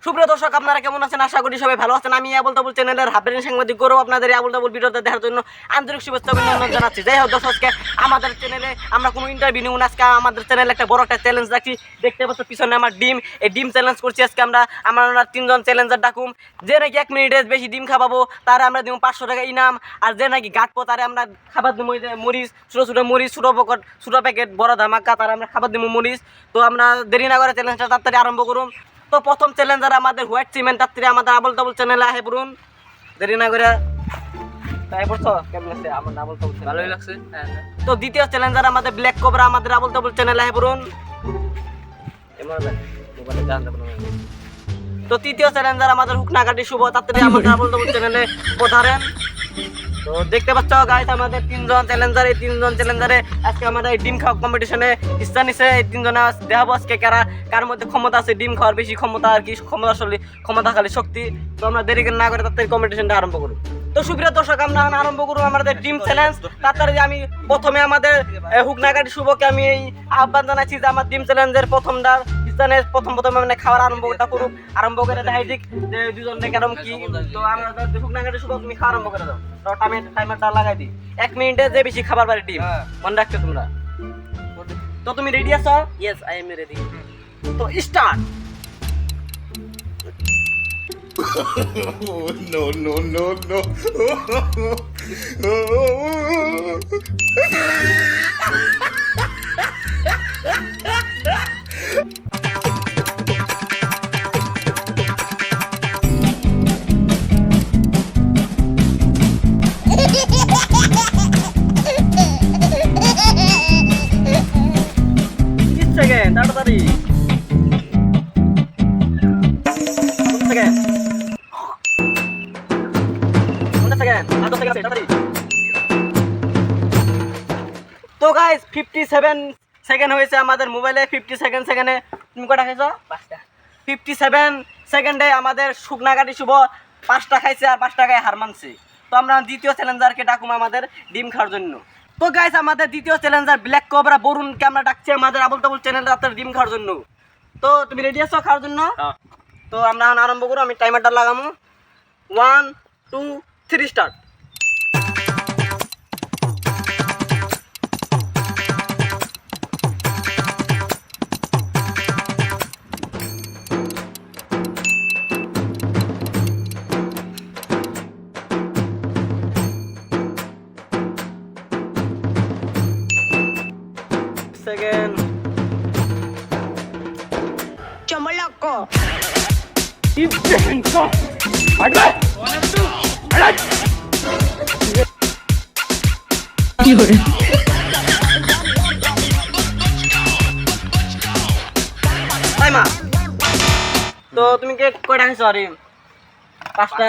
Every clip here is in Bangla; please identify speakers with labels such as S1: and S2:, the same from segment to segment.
S1: সুপ্রিয় দর্শক, আপনারা কেমন আছেন? আশা করি সবাই ভালো আছেন। আমি আবুল তাবুল চ্যানেলের হাফেরিন সাংবাদিক গৌরব আপনাদের আবুল তাবুল ভিডিওতে দেখার জন্য আন্তরিক শুভেচ্ছা অভিনন্দন জানাচ্ছি। যাই হোক দর্শক, আজকে আমাদের চ্যানেলে আমরা কোনো ইন্টারভিউ নিব না। আজকে আমাদের চ্যানেলে একটা বড় একটা চ্যালেঞ্জ রাখছি। দেখতে পাচ্ছ পিছনে আমার ডিম, এই ডিম চ্যালেঞ্জ করছি আজকে আমরা। আমরা 3 জন চ্যালেঞ্জার ডাকুম। যে নাকি 1 মিনিটে বেশি ডিম খাবাবো তারে আমরা দিব 500 টাকা ইনাম। আর যে নাকি গাঁটবো তারে আমরা খাবার দিব মরিচ, ছোটো ছোটো মরিচ, ছোটো প্যাকেট, বড় ধামাকা, তারা আমরা খাবার দিব মরিচ। তো আমরা দেরি না করে চ্যালেঞ্জটা তাড়াতাড়ি আরম্ভ করুন। তো প্রথম চ্যালেঞ্জার আমাদের হোয়াইট সিমেন্ট, তাড়াতাড়ি আমাদের আবুল তাবুল চ্যানেলে আহে পড়ুন, দেরি না করে। তাই পড়ছো কেমন আছে? আমার আবুল তাবুল ভালোই লাগছে। তো দ্বিতীয় চ্যালেঞ্জার আমাদের ব্ল্যাক কোবরা, আমাদের আবুল তাবুল চ্যানেলে আহে পড়ুন। তো তৃতীয় চ্যালেঞ্জার আমাদের হুকনাঘাটি শুভ, তাড়াতাড়ি আমাদের আবুল তাবুল চ্যানেলে পধারেন। তো দেখতে পাচ্ছ গাইস, আমাদের 3 জন চ্যালেঞ্জার, এই 3 জন চ্যালেঞ্জারে আজকে আমাদের এই ডিম খাওয়া কম্পিটিশনে হিস্সা নিছে। এই 3 জনে দেখাবো আজকে কার মধ্যে ক্ষমতা আছে ডিম খাওয়ার, বেশি ক্ষমতা আর কি, ক্ষমতাশালী শক্তি। তো আমরা দেরি না করে তাড়াতাড়ি কম্পিটিশনটা আরম্ভ করব। তো সুপ্রিয় দর্শক, আমরা আরম্ভ করব আমাদের ডিম চ্যালেঞ্জ। তাড়াতাড়ি আমি প্রথমে আমাদের হুকনাঘাটি শুভকে আমি এই আহ্বান জানাচ্ছি যে আমার ডিম চ্যালেঞ্জের প্রথমটার প্রথম মানে খাওয়ার আরম্ভ করে দেখাই দিক যে দুজনে কেরম কি। তো আমরা শুকনাঘাটে শুভ, তুমি খাওয়া আরম্ভ করে দাও। টাইমারটা লাগাই দিই 1 মিনিটে যে বেশি খাবার পারে ডিম, মনে রাখছো তোমরা। তো তুমি রেডি আছো? Yes, I am ready. তো start.
S2: No, no, no, no.
S1: তাড়াতাড়ি তো গাইস 57 সেকেন্ড হয়েছে আমাদের মোবাইলে। 57 সেকেন্ডে তুমি কটা খাইছো? 5টা। 57 সেকেন্ডে আমাদের শুকনাঘাটি শুভ 5টা খাইছে আর 5 টাকায় হার মানছে। তো আমরা দ্বিতীয় চ্যালেঞ্জারকে ডাকুম আমাদের ডিম খাওয়ার জন্য। তো গাইস, আমাদের দ্বিতীয় চ্যালেঞ্জার ব্ল্যাক কোবরা বরুণকে আমরা ডাকছি আমাদের আবুল তাবুল চ্যানেলে আপনার ডিম খাওয়ার জন্য। তো তুমি রেডি আছো খাওয়ার জন্য? তো আমরা আরম্ভ করব। আমি টাইমারটা লাগামু। 1 2 3 স্টার্ট। Second
S3: Chomoloco.
S1: তো তুমি কয়টা খাইছো? সরি, 5টা।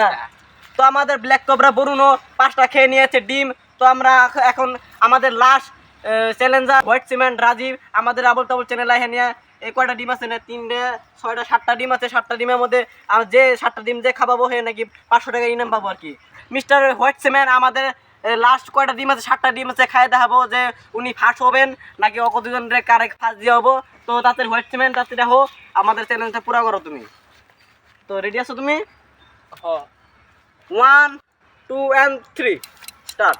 S1: তো আমাদের ব্ল্যাক কোবরা বরুণও 5টা খেয়ে নিয়েছে ডিম। তো আমরা এখন আমাদের last challenger white cement Rajib, আমাদের আবুল তাবুল চ্যানেলে নিয়ে এই কয়টা ডিম আছে না, 3টে 6টা 7টা ডিম আছে। 7টা ডিমের মধ্যে যে 7টা ডিম যে খাবাবো হে নাকি 500 টাকা ইনাম পাবো আর কি। মিস্টার হোয়াইট সিমেন্ট আমাদের লাস্ট কয়টা ডিম আছে? 7টা ডিম আছে। খাই দেখাবো যে উনি ফার্স্ট হবেন নাকি অক দুজনের কারে ফার্স্ট দিয়ে হবো। তো তাতে হোয়াইট সিমেন্ট তাতে দেখো আমাদের চ্যালেঞ্জটা পুরো করো তুমি। তো রেডি আছো তুমি? 1 2 and 3 স্টার্ট।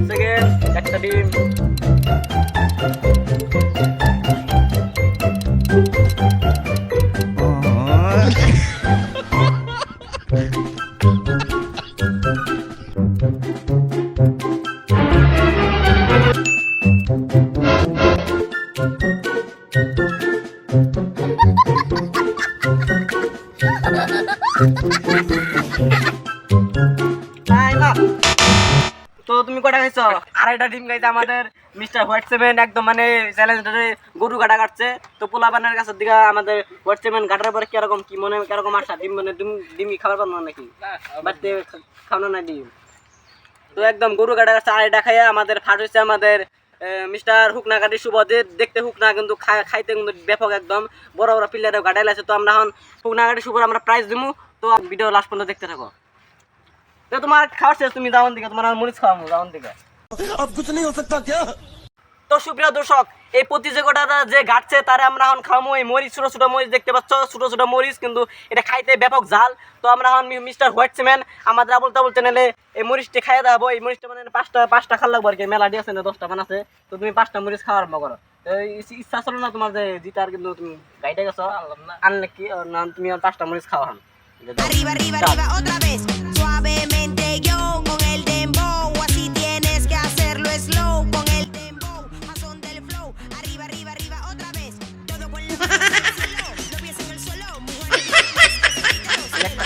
S1: সেকেন্ড একটা ডিম। তো তুমি কটা খাইছো? 2.5টা ডিম খাইছে আমাদের মিস্টার হোয়াইট সেভেন। একদম মানে চ্যালেঞ্জে গরু কাটা কাটছে। তো পোলাপানের কাছের দিকে আমাদের হোয়াইট সেভেন কাটার পরে কিরকম কি মনে কিরকম আসা? ডিম মানে ডিম খাবার পারবো নাকি? বাড়িতে খাওয়ানো না ডিম। তো একদম গরু কাটা কাটছে। 2.5টা খাইয়া আমাদের ফার্স্ট হয়েছে আমাদের মিস্টার হুকনাঘাটি শুভ। দেখতে হুকনা কিন্তু খাইতে কিন্তু ব্যাপক একদম বড় বড় পিলারে গাড়াই লাগছে। তো আমরা এখন হুকনাঘাটি শুভর আমরা প্রাইজ দিমু। তো তো ভিডিও লাস্ট পর্যন্ত দেখতে থাকো। তো তোমার খাওয়ার শেষ, তুমি যাওয়ার দিকে, তোমার আর মরিচ খাওয়াবো যাওয়ার দিকে। তো সুপ্রিয় দর্শক, এই প্রতিযোগিতাটা যে ঘাটছে তারে আমরা এখন খামো এই মরিচ, ছোটো ছোটো মরিচ দেখতে পাচ্ছ, ছোটো ছোটো মরিচ, কিন্তু এটা খাইতে ব্যাপক ঝাল। তো আমরা এখন মিস্টার হোয়াইট সিমেন্ট আমাদের আবল তাবল চ্যানেলে এই মরিচটি খাইয়ে দেবো। এই মরিচটা মানে পাঁচটা খাওয়া লাগবো আর কি, মেলাডি আছে না 10টা মান আছে। তো তুমি 5টা মরিচ খাওয়া আরম্ভ করো। তো ইচ্ছা ছিল না তোমার যে জিতার, কিন্তু তুমি গাইডে গেছো আনলে কি না, তুমি 5টা মরিচ খাওয়া হন।
S3: Arriba, arriba, arriba, otra vez. Suavemente yo con el dembow. Así tienes que hacerlo slow con el dembow. A son del flow. Arriba, arriba, arriba, otra vez. Todo con la mano en el cielo. Los pies en el suelo. Mujeres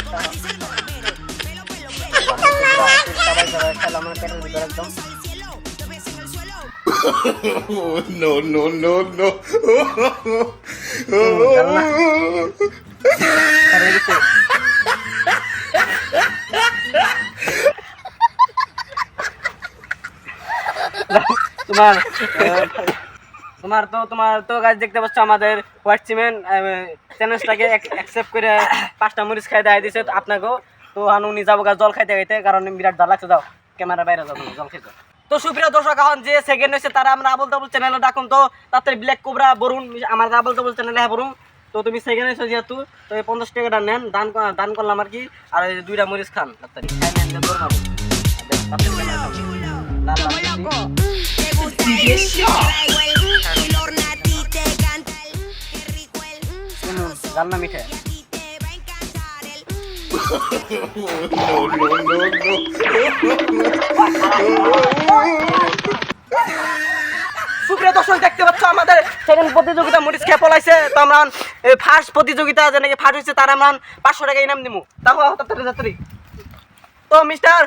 S3: como dicen los raperos. Pelo, pelo, pelo. Vamos al cielo. Los pies en el suelo.
S2: No, no, no, no.
S1: তোমার তো গাছ দেখতে পাচ্ছ আমাদের হোয়াইট সিমেন্ট চ্যালেঞ্জটাকে অ্যাকসেপ্ট করে 5টা মরিচ খাই দেয় দিছে আপনাকেও। তো উনি যাবো গাছ জল খাইতে খাইতে, কারণ বিরাট জ্বালা লাগছে। যাও ক্যামেরা বাইরে যাবো জল খাইতে। তো সুপ্রিয় দর্শক, এখন যে সেকেন্ড হয়েছে তারা আমরা আবল তাবল চ্যানেলে ডাকুন। তো তাতে ব্ল্যাক কোবরা বরুণ আমার আবল তাবল চ্যানেলে হ্যাঁ বরুণ। তো তুমি সেকেন্ড হয়েছো যেহেতু, তো এই 50 টাকাটা নেন, দান করলাম আর কি। আর এই 2টা মরিচ খান তাড়াতাড়ি, খাই নেন দৌড় মারো।
S3: Como loco. Te gusta el traigo el Lorna a ti te canta el qué rico el sabroso.
S1: জান্না মিঠে।
S3: Y a ti te va a encantar el
S2: No, no, no, no.
S1: সুপ্রিয় দর্শক, দেখতে পাচ্ছ আমাদের সেকেন্ড প্রতিযোগিতা মরিচ খেয়ে পলাইছে। তো আমরা ফার্স্ট প্রতিযোগিতা যে নাকি ফার্স্ট হয়েছে তার আমরা 500 টাকা ইনাম দিমু। তারপর তাড়াতাড়ি। তো মিস্টার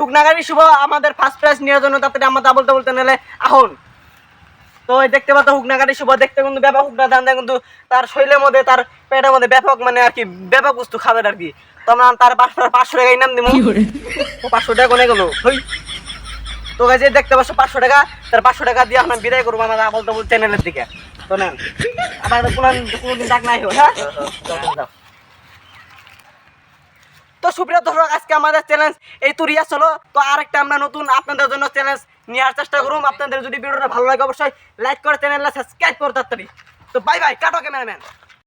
S1: হুকনাগারি শুভ আমাদের ফার্স্ট প্রাইজ নেওয়ার জন্য তাড়াতাড়ি আমাদের আবল তাবল চ্যানেলে আহুন। তো এই দেখতে পাচ্ছ হুকনাগারি শুভ দেখতে কিন্তু ব্যাপক হুকনা দান দেয়, কিন্তু তার শরীরের মধ্যে তার পেটের মধ্যে ব্যাপক মানে আর কি ব্যাপক বস্তু খাবে আর কি। তো আমরা তার 500 টাকা ইনাম দিমু। 500 টাকা কোনে গেল হই। তো গাইজ দেখতে পাচ্ছ 500 টাকা, তার 500 টাকা দিয়ে আমরা বিদায় করবো আমাদের আবল তাবল চ্যানেলের দিকে। তো নেন, আবার কোনোদিন ডাক নাই হোক। হ্যাঁ, তো সুপ্রিয় দর্শক, আজকে আমাদের চ্যালেঞ্জ এই তো রিয়া চলো। তো আরেকটা আমরা নতুন আপনাদের জন্য চ্যালেঞ্জ নেওয়ার চেষ্টা করুন। আপনাদের যদি ভিডিওটা ভালো লাগে অবশ্যই লাইক করে চ্যানেলটা সাবস্ক্রাইব করতে তাড়াতাড়ি। তো বাই বাই, কাটো ক্যামেরাম্যান।